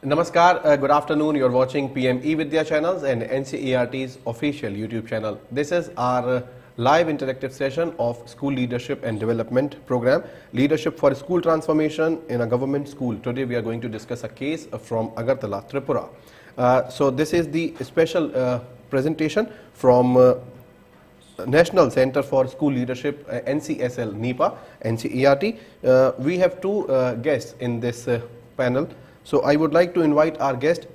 Namaskar, good afternoon. You're watching PM eVidya channels and NCERT's official YouTube channel. This is our live interactive session of School Leadership and Development Program, Leadership for School Transformation in a Government School. Today we are going to discuss a case from Agartala, Tripura. So this is the special presentation from National Center for School Leadership, NCSL, NEPA, NCERT. We have two guests in this panel. So I would like to invite our guest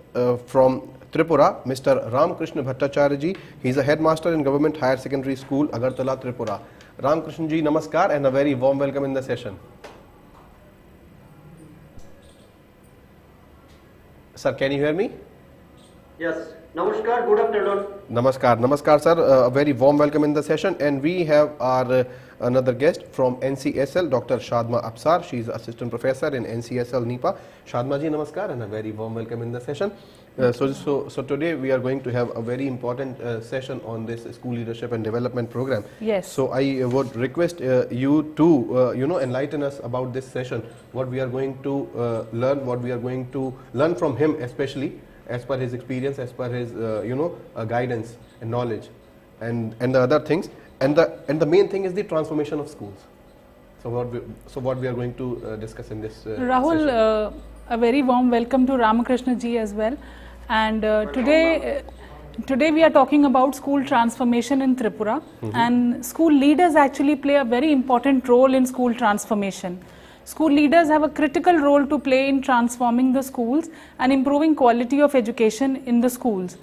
from Tripura, Mr. Ramkrishna Bhattacharya ji. He is a headmaster in Government Higher Secondary School, Agartala, Tripura. Ramkrishna ji, namaskar and a very warm welcome in the session. Sir, can you hear me? Yes. Namaskar, good afternoon. Namaskar sir, a very warm welcome in the session, and we have our another guest from NCSL, Dr. Shadma Apsar. She is assistant professor in NCSL NEPA. Shadma ji, namaskar and a very warm welcome in the session. So today we are going to have a very important session on this school leadership and development program. Yes. So I would request you to enlighten us about this session, what we are going to learn, what we are going to learn from him, especially as per his experience, as per his guidance and knowledge, and the other things, and the main thing is the transformation of schools. So what we are going to discuss in this Rahul, a very warm welcome to Ramakrishna ji as well, and today we are talking about school transformation in Tripura. And school leaders actually play a very important role in school transformation. School leaders have a critical role to play in transforming the schools and improving quality of education in the schools.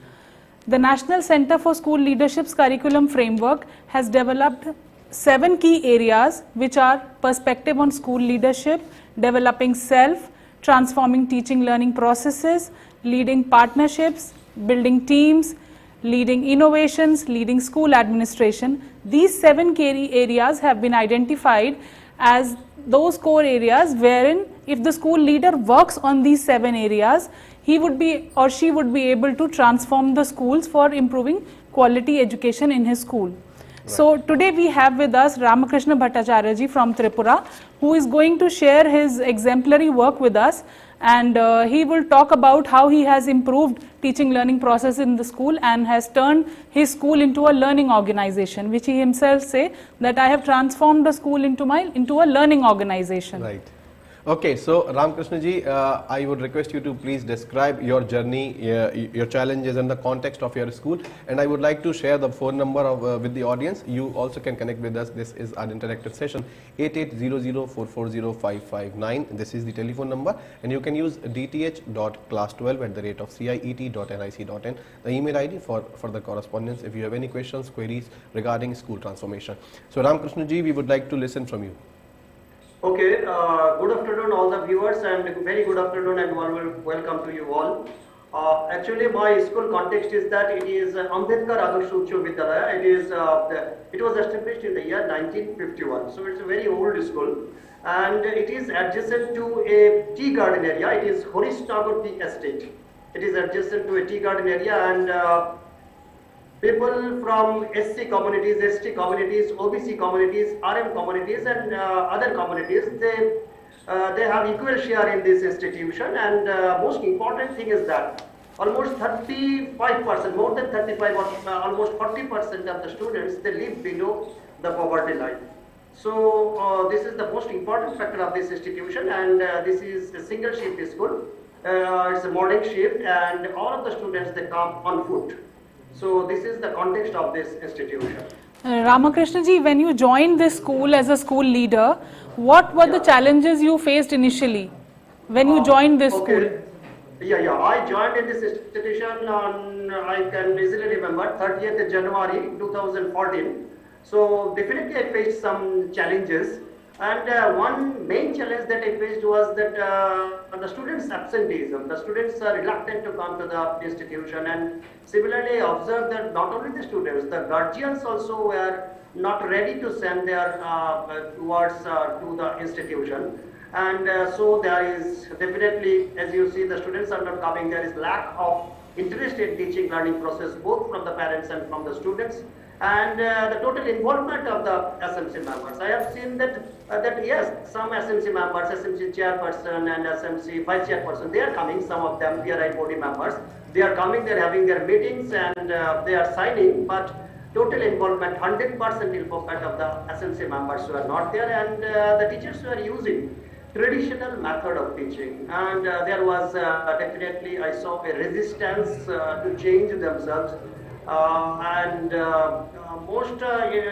The National Center for School Leadership's curriculum framework has developed 7 key areas, which are perspective on school leadership, developing self, transforming teaching learning processes, leading partnerships, building teams, leading innovations, leading school administration. These 7 key areas have been identified as those core areas wherein if the school leader works on these 7 areas, he would be or she would be able to transform the schools for improving quality education in his school. Right. So today we have with us Ramakrishna Bhattacharya ji from Tripura, who is going to share his exemplary work with us, and he will talk about how he has improved teaching learning process in the school and has turned his school into a learning organization, which he himself say that I have transformed the school into a learning organization. Right. Okay, so Ramkrishna ji, I would request you to please describe your journey, your challenges and the context of your school, and I would like to share the phone number with the audience. You also can connect with us. This is our interactive session, 8800440559. This is the telephone number, and you can use dth.class12@ciet.nic.in, the email ID for the correspondence if you have any questions, queries regarding school transformation. So Ramkrishna ji, we would like to listen from you. Okay, good afternoon all the viewers, and very good afternoon and welcome to you all. Actually, my school context is that it is Ambedkar Adarsh Uch Vidyalaya. It was established in the year 1951, so it's a very old school, and it is adjacent to a tea garden area. It is Horisnagar Tea Estate. It is adjacent to a tea garden area, and people from SC communities, ST communities, OBC communities, RM communities and other communities, they have equal share in this institution, and most important thing is that almost 35%, more than 35 or almost 40% of the students, they live below the poverty line. So this is the most important factor of this institution, and this is a single shift school. It's a morning shift, and all of the students, they come on foot. So this is the context of this institution. Ramakrishna ji, when you joined this school as a school leader, what were the challenges you faced initially when you joined this school? Yeah, I joined in this institution on, I can easily remember, 30th January 2014. So definitely I faced some challenges, and one main challenge that I faced was that the students' absenteeism. The students are reluctant to come to the institution, and similarly I observed that not only the students, the guardians also were not ready to send their towards to the institution. And so there is definitely, as you see, the students are not coming. There is lack of interest in teaching learning process, both from the parents and from the students. and the total involvement of the SMC members. I have seen that yes, some SMC members, SMC chairperson and SMC vice chairperson, they are coming. Some of them PRI body members, they are coming. They are having their meetings and they are signing. But total involvement, 100% involvement of the SMC members who are not there, and the teachers who are using traditional method of teaching, and there was definitely, I saw a resistance to change themselves, and most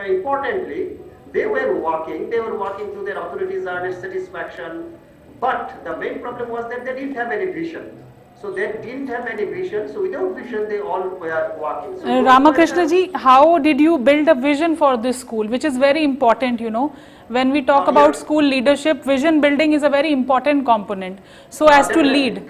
importantly, they were working to their authorities' satisfaction, but the main problem was that they didn't have any vision. So they didn't have any vision, so without vision they all were working. So Ramakrishna ji, how did you build a vision for this school, which is very important, you know. When we talk about school leadership, vision building is a very important component. So as to lead.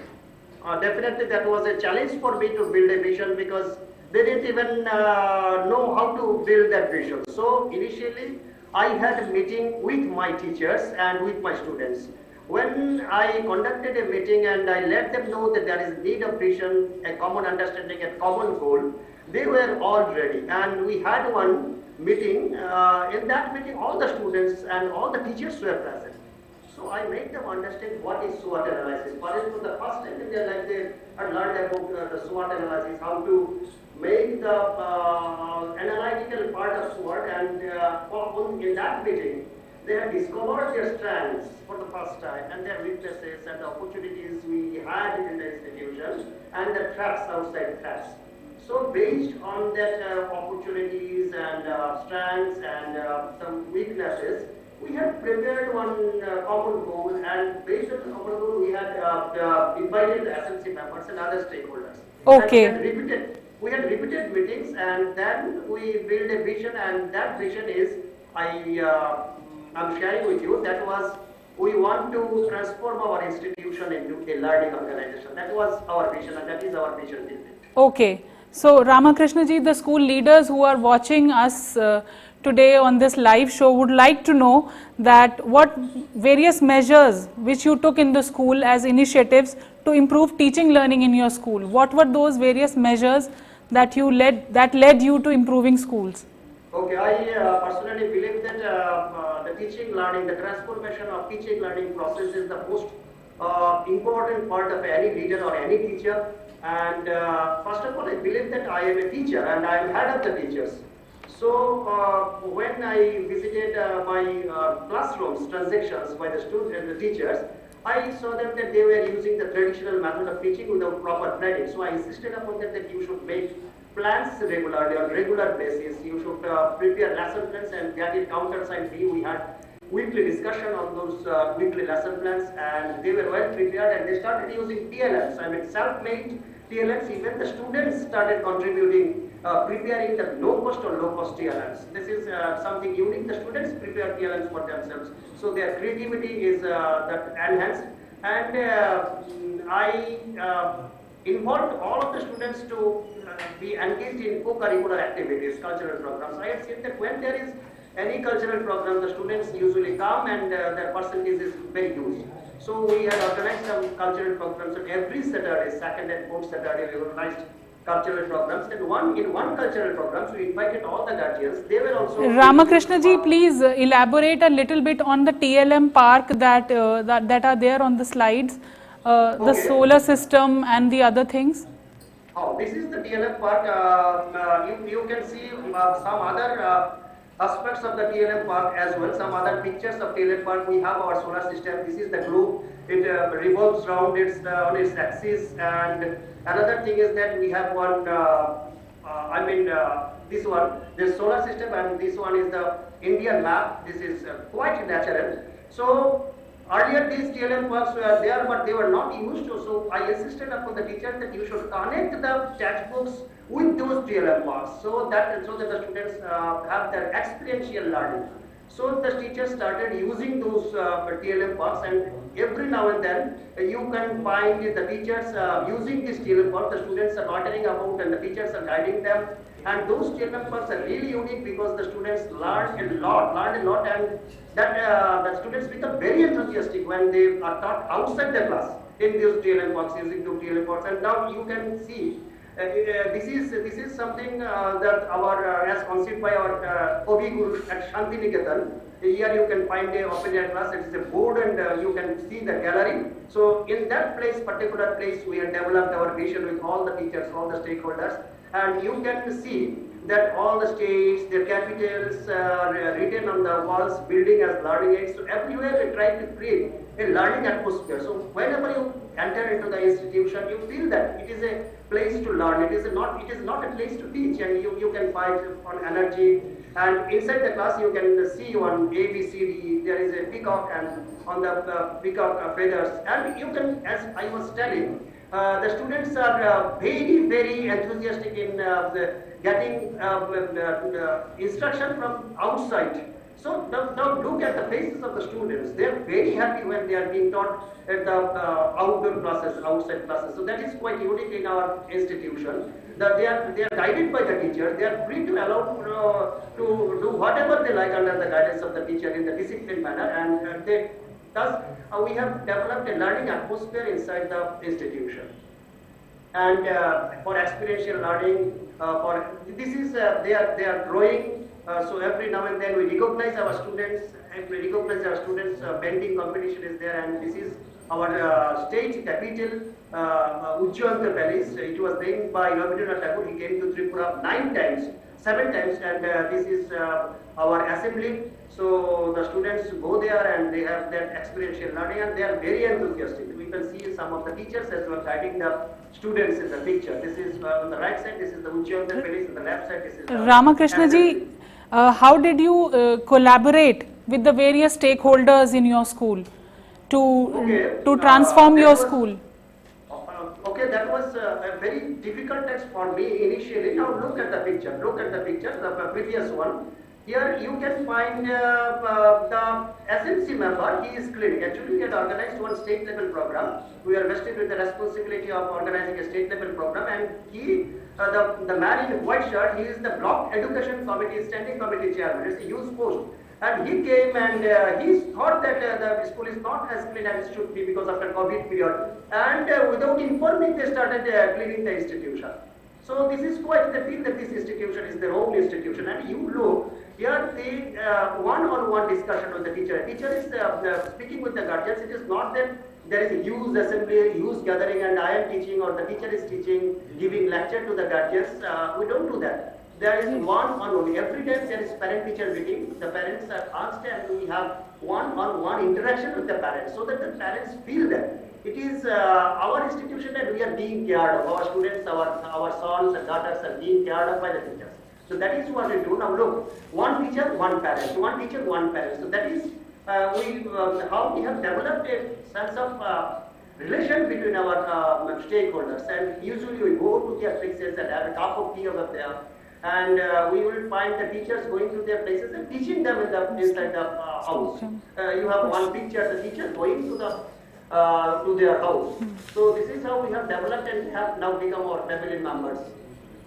Definitely that was a challenge for me to build a vision, because they didn't even know how to build that vision. So initially I had a meeting with my teachers and with my students. When I conducted a meeting and I let them know that there is need of vision, a common understanding, a common goal, they were all ready. And we had one meeting. In that meeting, all the students and all the teachers were present. So I made them understand what is SWOT analysis. For the first time in their life, they had learned about the SWOT analysis, how to make the analytical part of SWOT. And in that meeting, they have discovered their strengths for the first time, and their weaknesses and the opportunities we had in the institution, and the threats, outside threats. So based on that opportunities and strengths and some weaknesses, we had prepared one common goal, and based on the common goal, we had invited the SMC members and other stakeholders. Okay. And we had repeated meetings, and then we built a vision, and that vision is, I'm sharing with you, that was, we want to transform our institution into a learning organization. That was our vision, and that is our vision. Okay. So Ramakrishna ji, the school leaders who are watching us today on this live show would like to know that what various measures which you took in the school as initiatives to improve teaching learning in your school. What were those various measures that led you to improving schools? Okay, I personally believe that the teaching learning, the transformation of teaching learning process is the most important part of any leader or any teacher. And first of all, I believe that I am a teacher and I am head of the teachers. So when I visited my classrooms, transactions by the students and the teachers, I saw them that they were using the traditional method of teaching without proper planning. So I insisted upon that you should make plans regularly, on regular basis. You should prepare lesson plans and get it countersigned. We had weekly discussion on those weekly lesson plans, and they were well prepared, and they started using TLMs. I mean, self-made TLMs. Even the students started contributing, preparing the low-cost or low-cost TLMs. This is something unique. The students prepare TLMs for themselves, so their creativity is that enhanced. And I involved all of the students to be engaged in co-curricular activities, cultural programs. I have seen that when there is any cultural program, the students usually come and their percentage is very huge. So we had organized some cultural programs, and every Saturday, second and fourth Saturday, we organized cultural programs. And in one cultural program, we invited all the guardians. They were also... Ramakrishna ji, please elaborate a little bit on the TLM Park that are there on the slides, the solar system and the other things. Oh, this is the TLM Park. You can see some other aspects of the TLM Park as well, some other pictures of TLM Park. We have our solar system. This is the globe. It revolves around on its axis. And another thing is that we have one, this one, the solar system, and this one is the Indian map. This is quite natural. So earlier these TLM parks were there, but they were not used to. So I insisted upon the teachers that you should connect the textbooks with those TLM parks, so that the students have their experiential learning. So the teachers started using those TLM parks, and every now and then you can find the teachers using this TLM park. The students are loitering about and the teachers are guiding them. And those TLM parks are really unique because the students learn a lot, and that the students become very enthusiastic when they are taught outside the class in those TLM parks, using those TLM parks. And now you can see this is something that our as conceived by our Kobi Guru at Shantiniketan. Here you can find a open air class. It is a board, and you can see the gallery. So in that place, particular place, we have developed our vision with all the teachers, all the stakeholders, and you can see that all the states, their capitals are written on the walls, building as learning aids. So everywhere we try to create a learning atmosphere. So whenever you enter into the institution, you feel that it is a place to learn. It is not a place to teach, and you can find on energy. And inside the class, you can see on A, B, C, D. There is a peacock, and on the peacock feathers. And you can, as I was telling, the students are very enthusiastic in getting instruction from outside. So now look at the faces of the students. They are very happy when they are being taught at the outdoor classes, outside classes. So that is quite unique in our institution. That they are guided by the teacher. They are free to allow to do whatever they like under the guidance of the teacher in the disciplined manner. And thus we have developed a learning atmosphere inside the institution. And for experiential learning, they are growing. So every now and then we recognize our students. Bending competition is there, and this is our state capital, Ujjwanta Palace. It was named by Rabindranath Tagore. He came to Tripura 7 times, and this is our assembly. So the students go there and they have that experiential learning, and they are very enthusiastic. We can see some of the teachers as well guiding the students in the picture. This is on the right side, this is the Ujjwanta Palace, on the left side, this is the Ramakrishna ji, how did you collaborate with the various stakeholders in your school to transform your school? Okay, that was a very difficult text for me initially. Now look at the picture, the previous one. Here you can find the SMC member. He is cleaning. Actually, we had organized one state level program. We are vested with the responsibility of organizing a state level program, and he, the man in white shirt, he is the block education committee, standing committee chairman. It's a huge post. And he came and he thought that the school is not as clean as it should be because of the COVID period. And without informing, they started cleaning the institution. So this is quite, they feel that this institution is their own institution. And you look, here the one-on-one discussion with the teacher. Teacher is speaking with the guardians. It is not that there is a huge assembly, huge gathering, and I am teaching or the teacher is teaching, giving lecture to the guardians. We don't do that. There is one-on-one. Every time there is parent-teacher meeting, the parents are asked, and we have one-on-one interaction with the parents, so that the parents feel that it is our institution and we are being cared of. Our students, our sons and daughters are being cared of by the teachers. So that is what we do. Now look, one teacher, one parent. One teacher, one parent. So that is how we have developed a sense of relation between our stakeholders. And usually we go to their places and have a cup of tea over there. And we will find the teachers going to their places and teaching them inside the house. You have one picture, the teacher going to their house. So this is how we have developed and have now become our family members.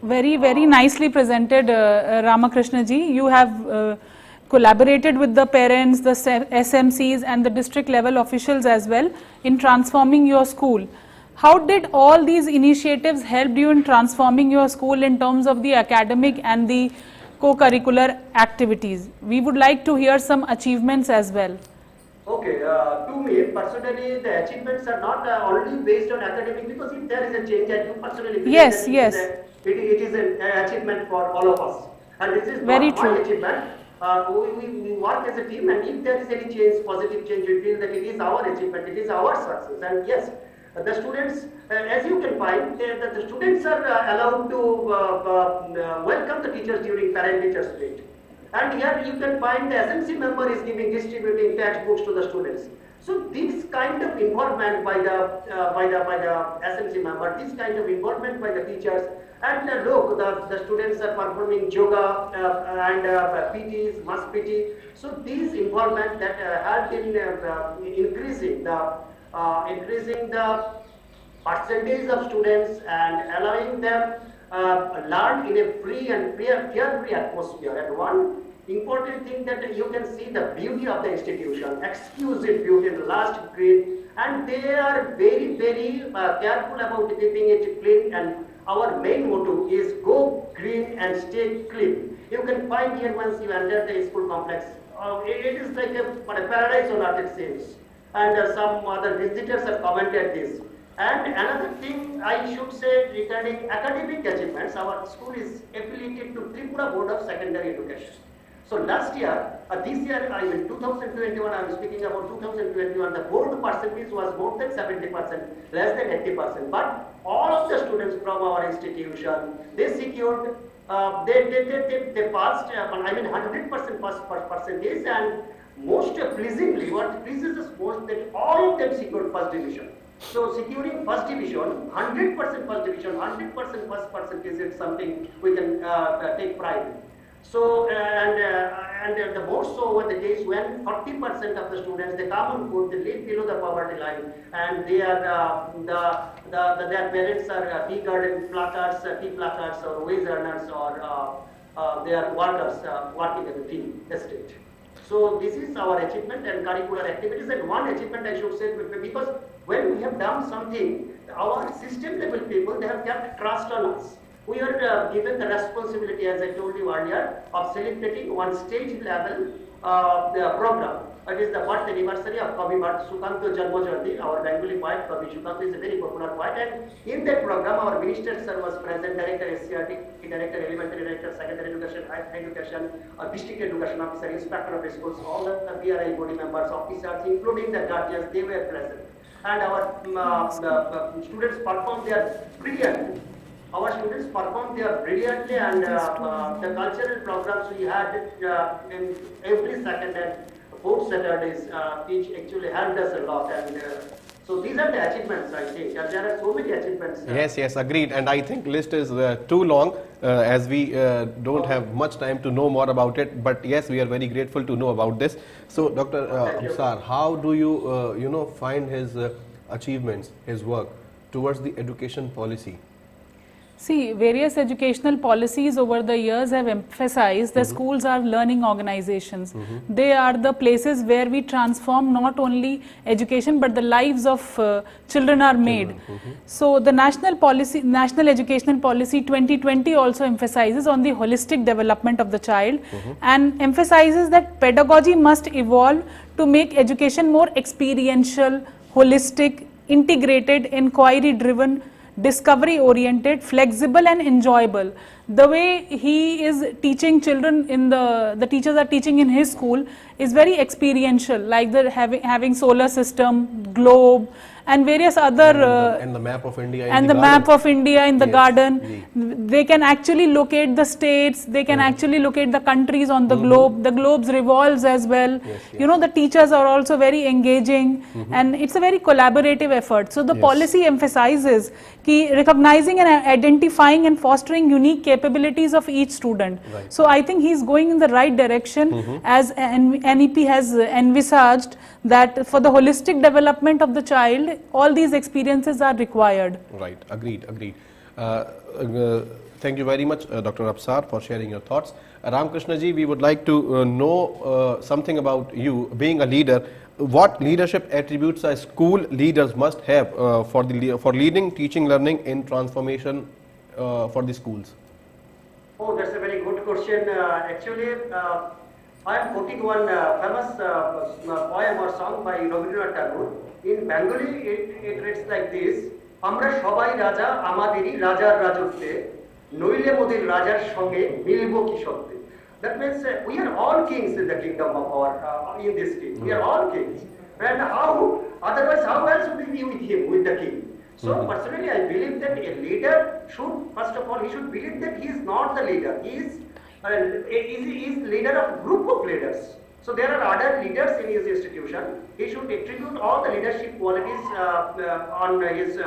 Very nicely presented, Ramakrishna ji. You have collaborated with the parents, the SMCs and the district level officials as well in transforming your school. How did all these initiatives help you in transforming your school in terms of the academic and the co-curricular activities? We would like to hear some achievements as well. Okay, to me personally, the achievements are not only based on academic, because if there is a change, and you personally feel yes, that yes. It is an achievement for all of us. And this is very not true. one achievement. We work as a team, and if there is any change, positive change, we feel that it is our achievement, it is our success. And yes, the students, as you can find, the students are allowed to welcome the teachers during parent-teacher meet. And here you can find the SMC member is distributing textbooks to the students. So this kind of involvement by the SMC member, this kind of involvement by the teachers, and look, the students are performing yoga and PTs, mass PT. So these involvement that have been increasing the percentage of students and allowing them learn in a free and fear-free atmosphere. And one important thing that you can see the beauty of the institution, exquisite beauty, the last green, and they are very, very careful about keeping it clean. And our main motto is go green and stay clean. You can find here once you enter the school complex. It is like a paradise on earth, it seems. And some other visitors have commented this. And another thing I should say regarding academic achievements, our school is affiliated to Tripura Board of Secondary Education. So last year, this year, 2021, I am speaking about 2021, the board percentage was more than 70%, less than 80%. But all of the students from our institution, they secured, they passed, 100% pass percentage, and most pleasingly, what pleases us most, that all of them secured first division. So securing first division, 100% first division, 100% first percentage is something we can take pride in. So, and the more so over the case when 40% of the students, they come on food, they live below the poverty line, and they are, their parents are tea garden placards, or wage earners, or they are workers working at the tea estate. So this is our achievement and curricular activities, and one achievement I should say, because when we have done something, our system level people, they have kept trust on us. We are given the responsibility, as I told you earlier, of celebrating one stage level program. It is the birth anniversary of Kavi Sukanto Janmo Jayanti. Our Bengali poet Kavi Sukanto is a very popular poet, and in that program our minister sir was present, director SCRT, director elementary, director secondary education, higher education, district education officer, inspector of schools, all the BRI body members, officers, including the guardians, they were present. And our students performed their brilliantly. Our students performed there brilliantly, and the cultural programs we had in every second and fourth Saturdays, which actually helped us a lot. And so these are the achievements, I think. And there are so many achievements. Yes, agreed. And I think list is too long as we don't have much time to know more about it. But yes, we are very grateful to know about this. So, Dr. Absar, how do you, find his achievements, his work towards the education policy? See, various educational policies over the years have emphasized that schools are learning organizations. They are the places where we transform not only education but the lives of children are made. So the National Educational Policy 2020 also emphasizes on the holistic development of the child and emphasizes that pedagogy must evolve to make education more experiential, holistic, integrated, inquiry-driven, discovery-oriented, flexible and enjoyable. The way he is teaching children in the teachers are teaching in his school is very experiential, like the having solar system, globe, and various other and the map of India in the garden. They can actually locate the states, they can actually locate the countries on the globe. The globes revolves as well. The teachers are also very engaging, and it's a very collaborative effort. So the policy emphasizes recognizing and identifying and fostering unique capabilities of each student. So I think he's going in the right direction, as NEP has envisaged that for the holistic development of the child, all these experiences are required. Right, agreed. Thank you very much, Dr. Absar, for sharing your thoughts. Ramakrishna ji, we would like to know something about you being a leader. What leadership attributes a school leaders must have for leading teaching learning in transformation for the schools? Oh, that's a very good question. Actually, I am quoting one famous poem or song by Rabindranath Tagore. In Bengali, it reads like this: Amra shobai raja amadiri rajar rajotwe, noile modir rajar songe milbo ki shokte. That means we are all kings in the kingdom of our in this king. We are all kings. And how else would we be with him, with the king? So personally, I believe that a leader should, first of all, he should believe that he is not the leader. He is leader of a group of leaders. So there are other leaders in his institution. He should attribute all the leadership qualities on his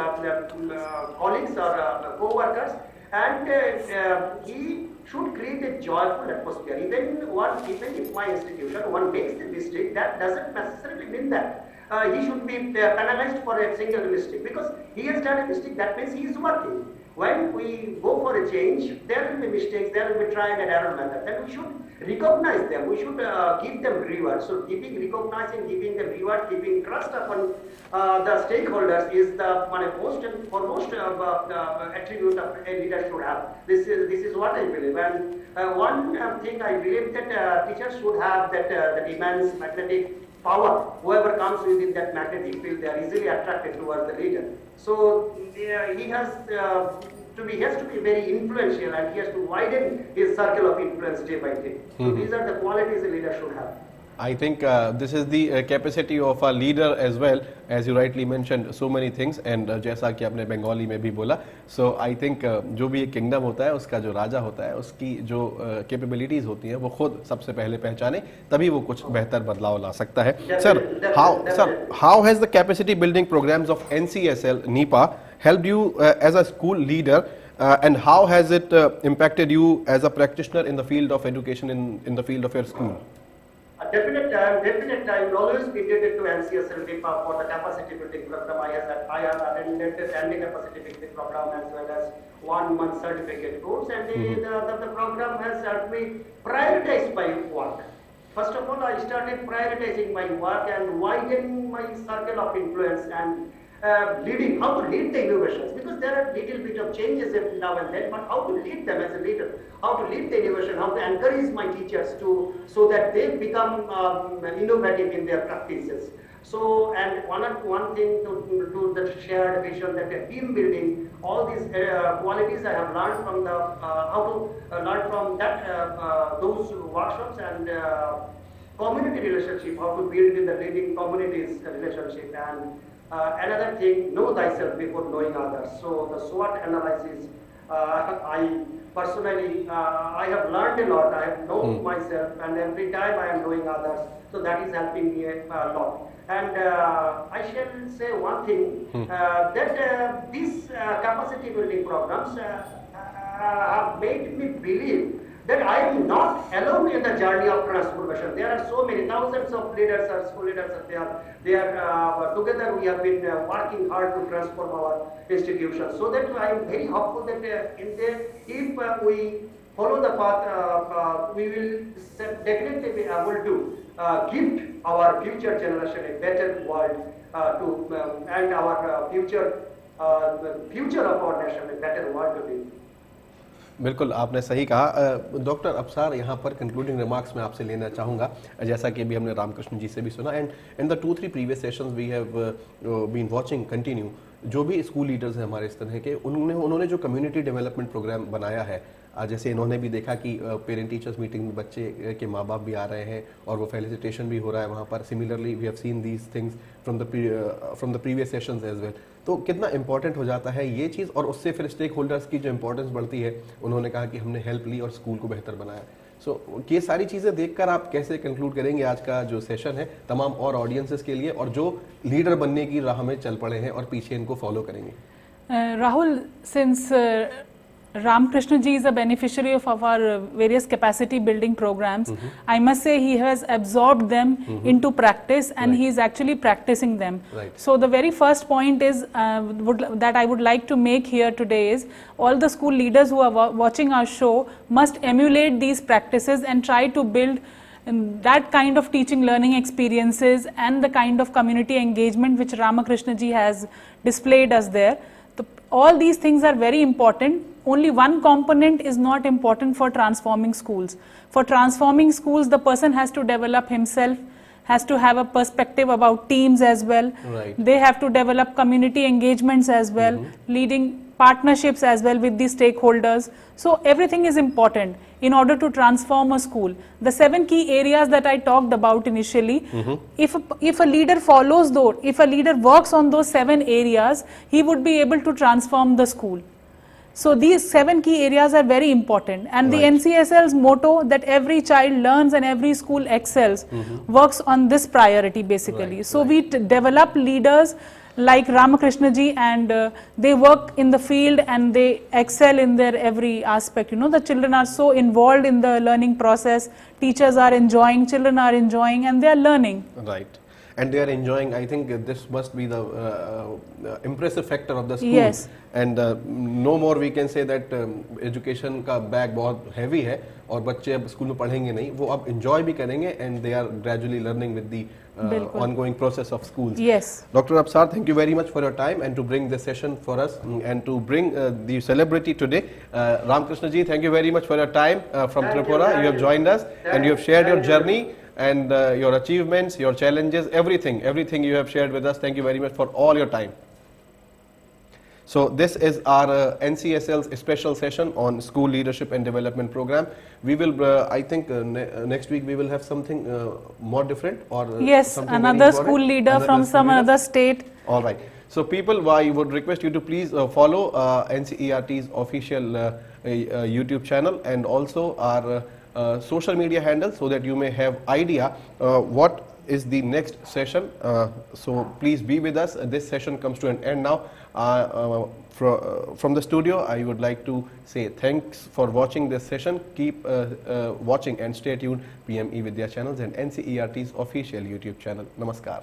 colleagues or co-workers, and he should create a joyful atmosphere. Even if my institution, one makes a mistake, that doesn't necessarily mean that he should be penalized for a single mistake, because he has done a mistake. That means he is working. When we go for a change, there will be mistakes, there will be trial and error method. Then we should recognize them. We should give them reward. So giving, recognizing, giving them reward, giving trust upon the stakeholders is the most and foremost attribute of a leader should have. This is what I believe. And one thing I believe that teachers should have that the immense magnetic power. Whoever comes within that magnetic field, they are easily attracted towards the leader. So he has to be very influential, and he has to widen his circle of influence day by day. So these are the qualities a leader should have. I think this is the capacity of a leader as well, as you rightly mentioned so many things, and जैसा कि आपने बंगाली में भी बोला, so I think जो भी एक kingdom होता है, उसका जो राजा होता है, उसकी जो कैपेबिलिटीज होती हैं, वो खुद सबसे पहले पहचाने, तभी वो कुछ बेहतर बदलाव ला सकता है. How has the capacity building programs of NCSL NIPA helped you as a school leader, and how has it impacted you as a practitioner in the field of education in the field of your school? Definitely, I will always be indebted to NCSL NIPA for the capacity building program. I have attended the capacity building program as well as 1 month certificate course, and the program has helped me prioritize my work. First of all, I started prioritizing my work and widening my circle of influence and leading, how to lead the innovations, because there are little bit of changes every now and then, but how to lead them as a leader, how to lead the innovation, how to encourage my teachers so that they become innovative in their practices. So, and one thing to the shared vision, that team building, all these qualities I have learned from the how to learn from that those workshops, and community relationship, how to build in the leading communities relationship, and another thing, know thyself before knowing others. So the SWOT analysis, I personally, I have learned a lot. I have known myself, and every time I am knowing others. So that is helping me a lot. And I shall say one thing, that these capacity building programs have made me believe that I am not alone in the journey of transformation. There are so many thousands of leaders or school leaders they are together we have been working hard to transform our institutions. So that I am very hopeful that if we follow the path, we will definitely be able to gift our future generation a better world and our future of our nation a better world to live. बिल्कुल आपने सही कहा. Doctor Afsar, यहाँ पर concluding remarks मैं आपसे लेना चाहूँगा, जैसा कि अभी हमने रामकृष्ण जी से भी सुना, and in the 2-3 previous sessions we have been watching continue, जो भी स्कूल लीडर्स हैं हमारे इस तरह के, उन्होंने जो कम्युनिटी डेवलपमेंट प्रोग्राम बनाया है, जैसे इन्होंने भी देखा कि पेरेंट टीचर्स मीटिंग में बच्चे के माँ बाप भी आ रहे हैं और वो फेलिसिटेशन भी हो रहा है वहाँ पर. Similarly we have seen these things from the previous sessions as well. तो कितना इंपॉर्टेंट हो जाता है ये चीज़, और उससे फिर स्टेक होल्डर्स की जो इंपॉर्टेंस बढ़ती है. उन्होंने कहा कि हमने हेल्प ली और स्कूल को बेहतर बनाया. सो ये सारी चीज़ें देखकर आप कैसे कंक्लूड करेंगे आज का जो सेशन है तमाम और ऑडियंसेस के लिए, और जो लीडर बनने की राह में चल पड़े हैं और पीछे इनको फॉलो करेंगे? Rahul, since Ramakrishna ji is a beneficiary of our various capacity building programs, I must say he has absorbed them into practice, and he is actually practicing them. So the very first point is that I would like to make here today is all the school leaders who are watching our show must emulate these practices and try to build that kind of teaching learning experiences and the kind of community engagement which Ramakrishna ji has displayed us there. All these things are very important. Only one component is not important for transforming schools. For transforming schools, the person has to develop himself, has to have a perspective about teams as well. They have to develop community engagements as well, leading partnerships as well with the stakeholders. So everything is important in order to transform a school. The 7 key areas that I talked about initially, if a leader follows those, if a leader works on those 7 areas, he would be able to transform the school. So these 7 key areas are very important, and the NCSL's motto that every child learns and every school excels works on this priority basically. So we develop leaders like Ramakrishna ji, and they work in the field and they excel in their every aspect. You know, the children are so involved in the learning process, teachers are enjoying, children are enjoying, and they are learning. Right. and they are enjoying. I think this must be the impressive factor of the school. Yes. And no more we can say that education का bag बहुत heavy है और बच्चे अब school में पढ़ेंगे नहीं, वो अब enjoy भी करेंगे and they are gradually learning with the ongoing process of schools. Yes. Dr. Absar, thank you very much for your time and to bring this session for us and to bring the celebrity today. Ramakrishna ji, thank you very much for your time from Tripura. You have joined us and you have shared your journey and your achievements, your challenges, everything you have shared with us. Thank you very much for all your time. So this is our NCSL's special session on School Leadership and Development Program. We will, I think next week we will have something more different or yes, another school leader from some other state. All right. So people, I would request you to please follow NCERT's official YouTube channel and also our social media handles so that you may have idea what is the next session. So please be with us. This session comes to an end now. From the studio, I would like to say thanks for watching this session. Keep watching and stay tuned PM eVidya channels and NCERT's official YouTube channel. Namaskar.